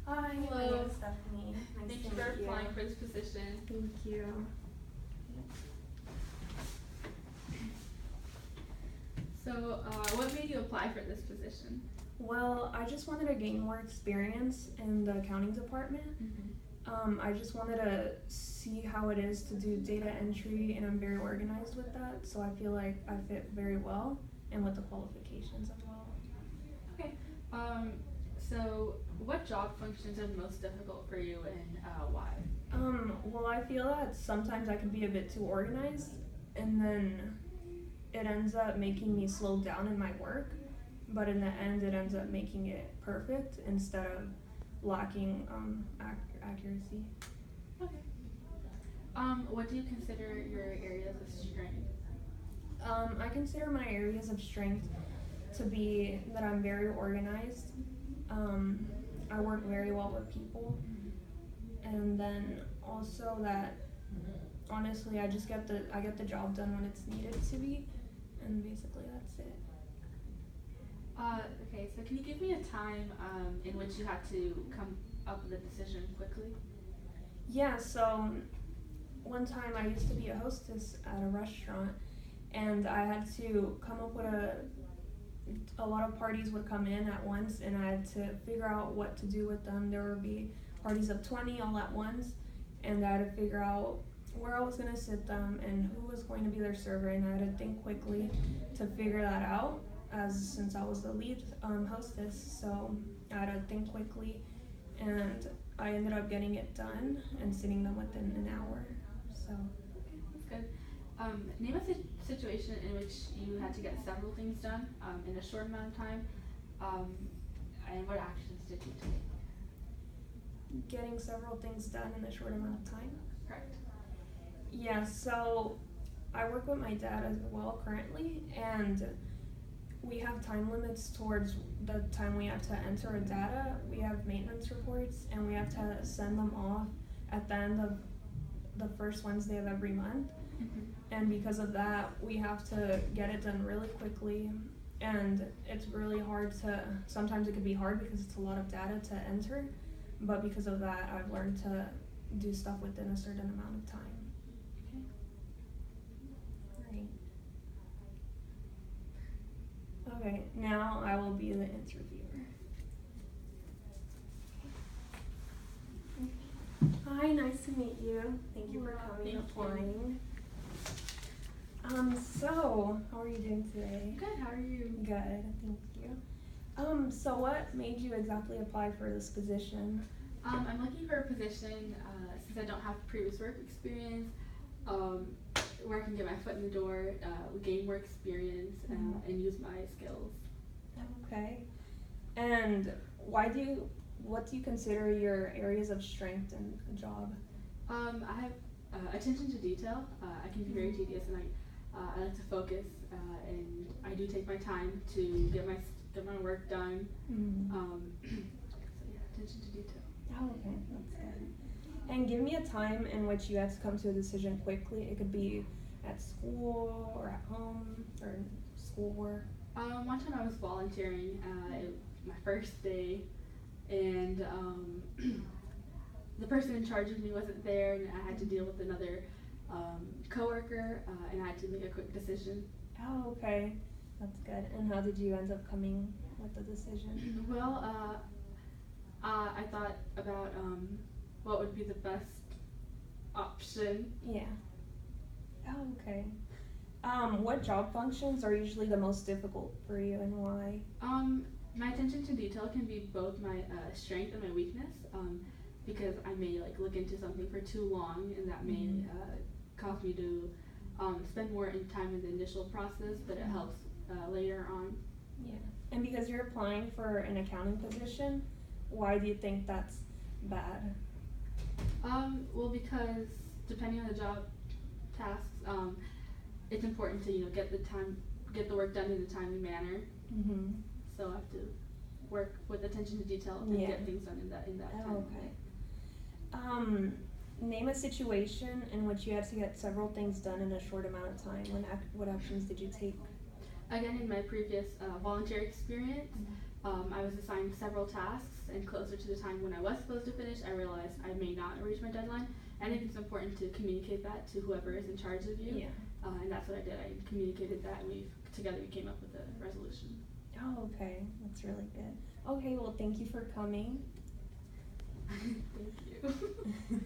Hi, my name Hello. is Stephanie. Nice Thank to you for meet you. applying for this position. Thank you. So, what made you apply for this position? Well, I just wanted to gain more experience in the accounting department. I just wanted to see how it is to do data entry, and I'm very organized with that, so I feel like I fit very well, and with the qualifications as well. Okay. So what job functions are most difficult for you and why? Well, I feel that sometimes I can be a bit too organized, and then it ends up making me slow down in my work, but in the end, it ends up making it perfect instead of lacking accuracy. Okay. What do you consider your areas of strength? I consider my areas of strength to be that I'm very organized. I work very well with people, and then also that honestly I just get the job done when it's needed to be, and basically that's it. Okay, so can you give me a time in which you had to come up with a decision quickly? Yeah, so one time I used to be a hostess at a restaurant, and I had to come up with a lot of parties would come in at once, and I had to figure out what to do with them. There would be parties of 20 all at once, and I had to figure out where I was going to sit them and who was going to be their server, and I had to think quickly to figure that out, as since I was the lead hostess, so I had to think quickly, and I ended up getting it done and sitting them within an hour. So Okay, that's good. Name a situation in which you had to get several things done in a short amount of time, and what actions did you take? getting several things done in a short amount of time. Correct. Yeah, so I work with my dad as well currently, and we have time limits towards the time we have to enter our data. We have maintenance reports, and we have to send them off at the end of the first Wednesday of every month. And because of that, we have to get it done really quickly, and it's really hard to, sometimes it could be hard because it's a lot of data to enter, but because of that, I've learned to do stuff within a certain amount of time. Right. Okay, now I will be the interviewer. Hi, nice to meet you. Thank you for coming and applying. So, how are you doing today? Good, how are you? Good, thank you. So what made you exactly apply for this position? I'm looking for a position, since I don't have previous work experience, where I can get my foot in the door, gain more experience, and use my skills. Okay. And what do you consider your areas of strength in a job? I have attention to detail. I can be very tedious, and I like to focus, and I do take my time to get my work done. So yeah, attention to detail. Oh, okay, that's good. And give me a time in which you had to come to a decision quickly. It could be at school or at home or schoolwork. One time I was volunteering, my first day, and the person in charge of me wasn't there, and I had to deal with another coworker, and I had to make a quick decision. Oh, okay, that's good. And how did you end up coming with the decision? Well, I thought about what would be the best option. Yeah. Oh, okay. What job functions are usually the most difficult for you, and why? My attention to detail can be both my strength and my weakness, because I may look into something for too long, and that may cause me to spend more time in the initial process, but it helps later on. Yeah. And because you're applying for an accounting position, why do you think that's bad? Well, because depending on the job tasks, it's important to get the work done in a timely manner. Mm-hmm. So I have to work with attention to detail to get things done in that time. Okay. Name a situation in which you had to get several things done in a short amount of time. What actions did you take? Again, in my previous volunteer experience, I was assigned several tasks, and closer to the time when I was supposed to finish, I realized I may not reach my deadline. I think it's important to communicate that to whoever is in charge of you. Yeah. And that's what I did. I communicated that, and together we came up with a resolution. Oh, okay. That's really good. Okay, well, thank you for coming. Thank you.